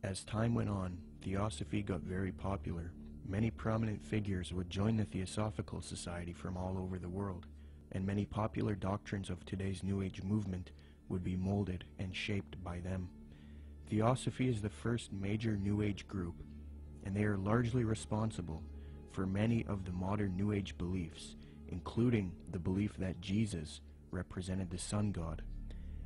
As time went on, Theosophy got very popular. Many prominent figures would join the Theosophical Society from all over the world, and many popular doctrines of today's New Age movement would be molded and shaped by them. Theosophy is the first major New Age group, and they are largely responsible for many of the modern New Age beliefs, including the belief that Jesus represented the sun god.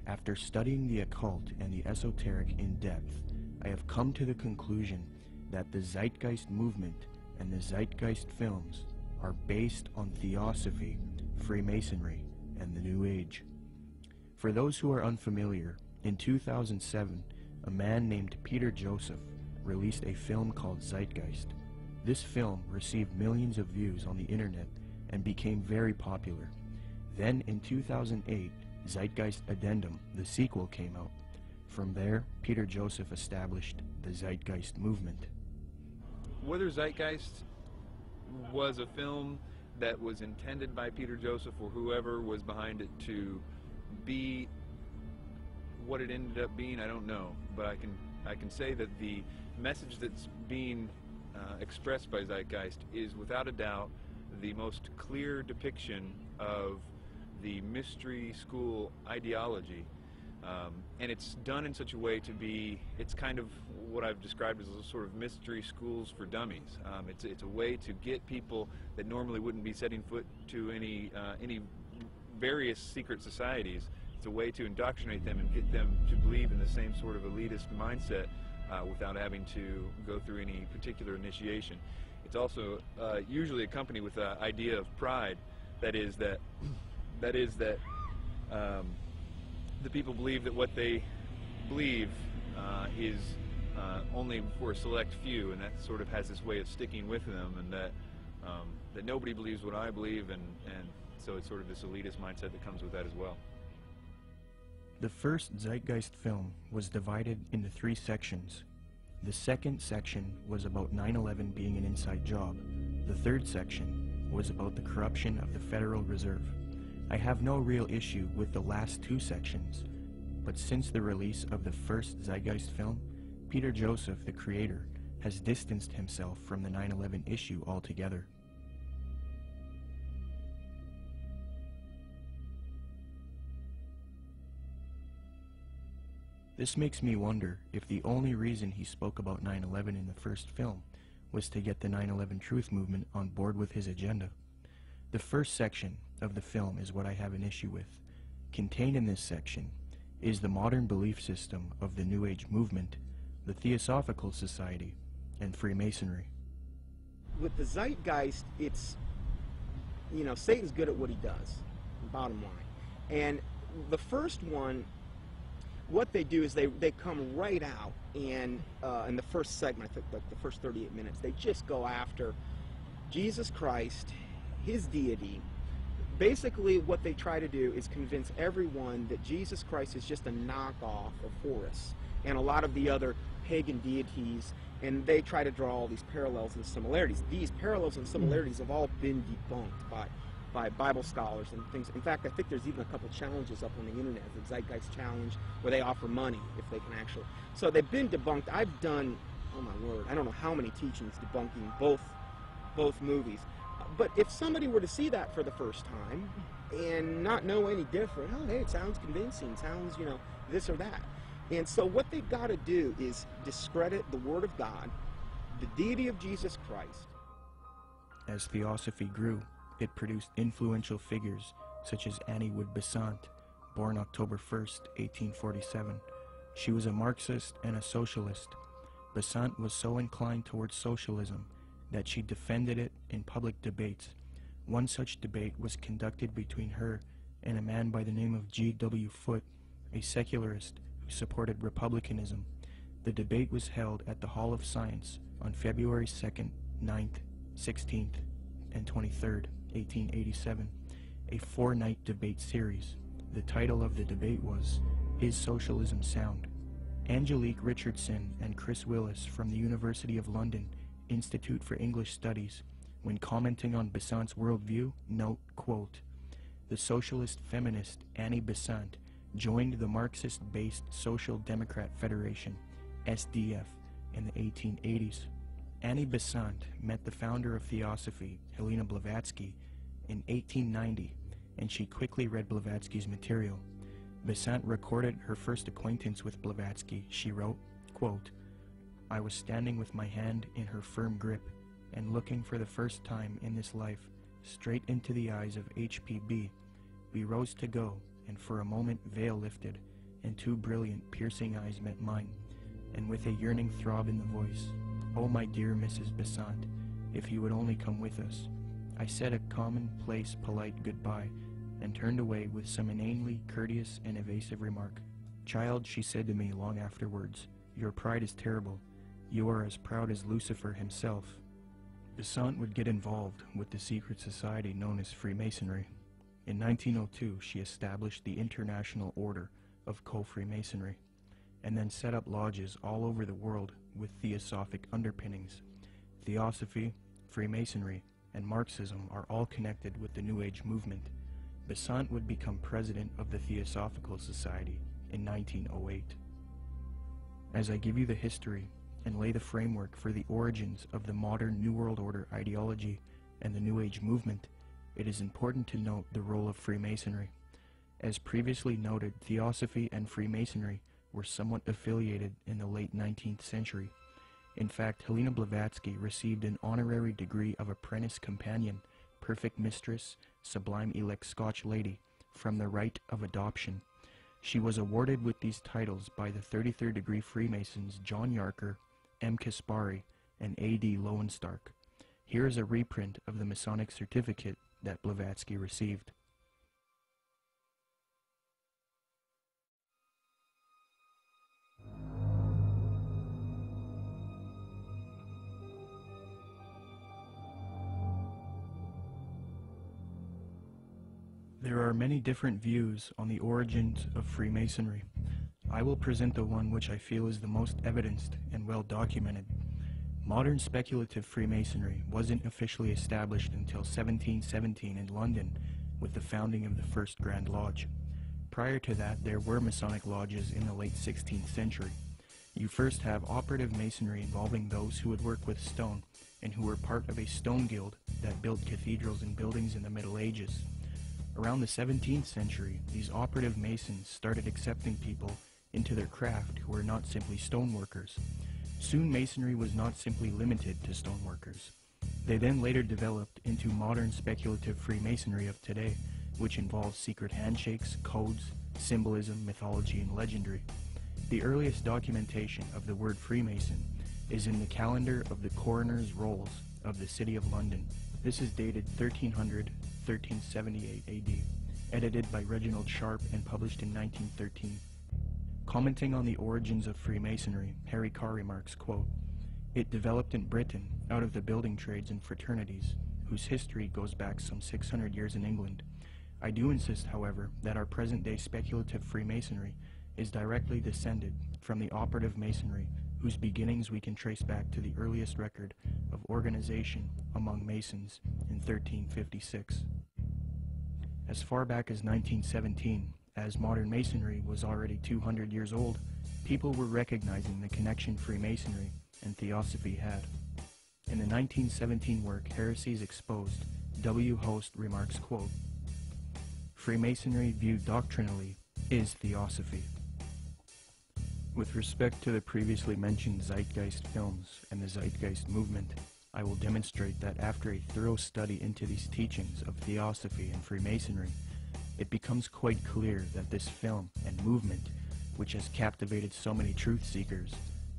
After studying the occult and the esoteric in depth, I have come to the conclusion that the Zeitgeist movement and the Zeitgeist films are based on Theosophy, Freemasonry, and the New Age. For those who are unfamiliar, in 2007, a man named Peter Joseph released a film called Zeitgeist. This film received millions of views on the internet and became very popular. Then in 2008, Zeitgeist Addendum, the sequel, came out. From there, Peter Joseph established the Zeitgeist movement. Whether Zeitgeist was a film that was intended by Peter Joseph or whoever was behind it to be what it ended up being, I don't know. But I can say that the message that's being expressed by Zeitgeist is without a doubt the most clear depiction of the mystery school ideology, and it's done in such a way to be, it's kind of what I've described as a sort of mystery schools for dummies. It's a way to get people that normally wouldn't be setting foot to any various secret societies. It's a way to indoctrinate them and get them to believe in the same sort of elitist mindset without having to go through any particular initiation. It's also usually accompanied with the idea of pride. That is that the people believe that what they believe is only for a select few, and that sort of has this way of sticking with them, and that nobody believes what I believe, and so it's sort of this elitist mindset that comes with that as well. The first Zeitgeist film was divided into 3 sections. The second section was about 9/11 being an inside job. The third section was about the corruption of the Federal Reserve. I have no real issue with the last 2 sections, but since the release of the first Zeitgeist film, Peter Joseph, the creator, has distanced himself from the 9/11 issue altogether. This makes me wonder if the only reason he spoke about 9/11 in the first film was to get the 9/11 truth movement on board with his agenda. The first section of the film is what I have an issue with. Contained in this section is the modern belief system of the New Age movement, the Theosophical Society, and Freemasonry. With the Zeitgeist, it's, Satan's good at what he does, bottom line. And the first one, what they do is they come right out and in the first segment, I think like the first 38 minutes, they just go after Jesus Christ, his deity. Basically what they try to do is convince everyone that Jesus Christ is just a knockoff of Horus and a lot of the other pagan deities, and they try to draw all these parallels and similarities. These parallels and similarities have all been debunked by Bible scholars and things. In fact, I think there's even a couple challenges up on the internet, the Zeitgeist Challenge, where they offer money if they can actually. So they've been debunked. I've done, oh my word, I don't know how many teachings debunking both movies. But if somebody were to see that for the first time and not know any different, oh, hey, it sounds convincing, sounds, this or that. And so what they've got to do is discredit the Word of God, the deity of Jesus Christ. As Theosophy grew, it produced influential figures such as Annie Wood Besant, born October 1st, 1847. She was a Marxist and a socialist. Besant was so inclined towards socialism that she defended it in public debates. One such debate was conducted between her and a man by the name of G.W. Foote, a secularist who supported republicanism. The debate was held at the Hall of Science on February 2nd, 9th, 16th, and 23rd, 1887, a 4-night debate series. The title of the debate was, "Is Socialism Sound?" Angelique Richardson and Chris Willis from the University of London Institute for English Studies, when commenting on Besant's worldview, note, quote, "The socialist feminist Annie Besant joined the Marxist-based Social Democrat Federation, SDF, in the 1880s. Annie Besant met the founder of Theosophy, Helena Blavatsky, in 1890, and she quickly read Blavatsky's material. Besant recorded her first acquaintance with Blavatsky. She wrote, quote, "I was standing with my hand in her firm grip and looking for the first time in this life straight into the eyes of H.P.B. We rose to go, and for a moment veil lifted, and two brilliant, piercing eyes met mine, and with a yearning throb in the voice, 'Oh, my dear Mrs. Besant, if you would only come with us.' I said a commonplace, polite goodbye, and turned away with some inanely courteous and evasive remark. 'Child,' she said to me long afterwards, 'your pride is terrible. You are as proud as Lucifer himself.'" Besant would get involved with the secret society known as Freemasonry. In 1902, she established the International Order of Co-Freemasonry, and then set up lodges all over the world with theosophic underpinnings. Theosophy, Freemasonry, and Marxism are all connected with the New Age movement. Besant would become president of the Theosophical Society in 1908. As I give you the history and lay the framework for the origins of the modern New World Order ideology and the New Age movement, it is important to note the role of Freemasonry. As previously noted, Theosophy and Freemasonry were somewhat affiliated in the late 19th century. In fact, Helena Blavatsky received an honorary degree of Apprentice Companion, Perfect Mistress, Sublime Elect Scotch Lady, from the Rite of Adoption. She was awarded with these titles by the 33rd degree Freemasons John Yarker, M. Kaspari, and A.D. Lowenstock. Here is a reprint of the Masonic certificate that Blavatsky received. There are many different views on the origins of Freemasonry. I will present the one which I feel is the most evidenced and well documented. Modern speculative Freemasonry wasn't officially established until 1717 in London with the founding of the First Grand Lodge. Prior to that, there were Masonic lodges in the late 16th century. You first have operative Masonry involving those who would work with stone and who were part of a stone guild that built cathedrals and buildings in the Middle Ages. Around the 17th century, these operative Masons started accepting people into their craft who were not simply stoneworkers. Soon Masonry was not simply limited to stoneworkers. They then later developed into modern speculative Freemasonry of today, which involves secret handshakes, codes, symbolism, mythology, and legendary. The earliest documentation of the word Freemason is in the calendar of the coroner's rolls of the City of London. This is dated 1378 AD, edited by Reginald Sharp and published in 1913. Commenting on the origins of Freemasonry, Harry Carr remarks, quote, "It developed in Britain out of the building trades and fraternities, whose history goes back some 600 years in England. I do insist, however, that our present-day speculative Freemasonry is directly descended from the operative Masonry, whose beginnings we can trace back to the earliest record of organization among Masons in 1356. As far back as 1917, as modern Masonry was already 200 years old, people were recognizing the connection Freemasonry and Theosophy had. In the 1917 work, Heresies Exposed, W. Host remarks, quote, "Freemasonry viewed doctrinally is Theosophy." With respect to the previously mentioned Zeitgeist films and the Zeitgeist movement, I will demonstrate that after a thorough study into these teachings of Theosophy and Freemasonry, it becomes quite clear that this film and movement, which has captivated so many truth seekers,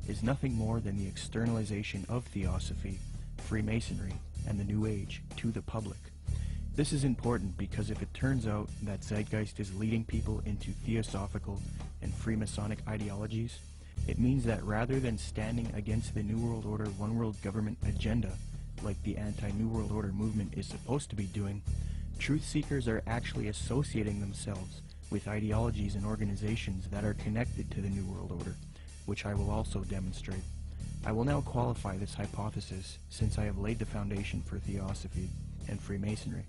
is nothing more than the externalization of Theosophy, Freemasonry, and the New Age to the public. This is important because if it turns out that Zeitgeist is leading people into Theosophical and Freemasonic ideologies, it means that rather than standing against the New World Order One World Government agenda, like the anti-New World Order movement is supposed to be doing, truth seekers are actually associating themselves with ideologies and organizations that are connected to the New World Order, which I will also demonstrate. I will now qualify this hypothesis since I have laid the foundation for Theosophy and Freemasonry.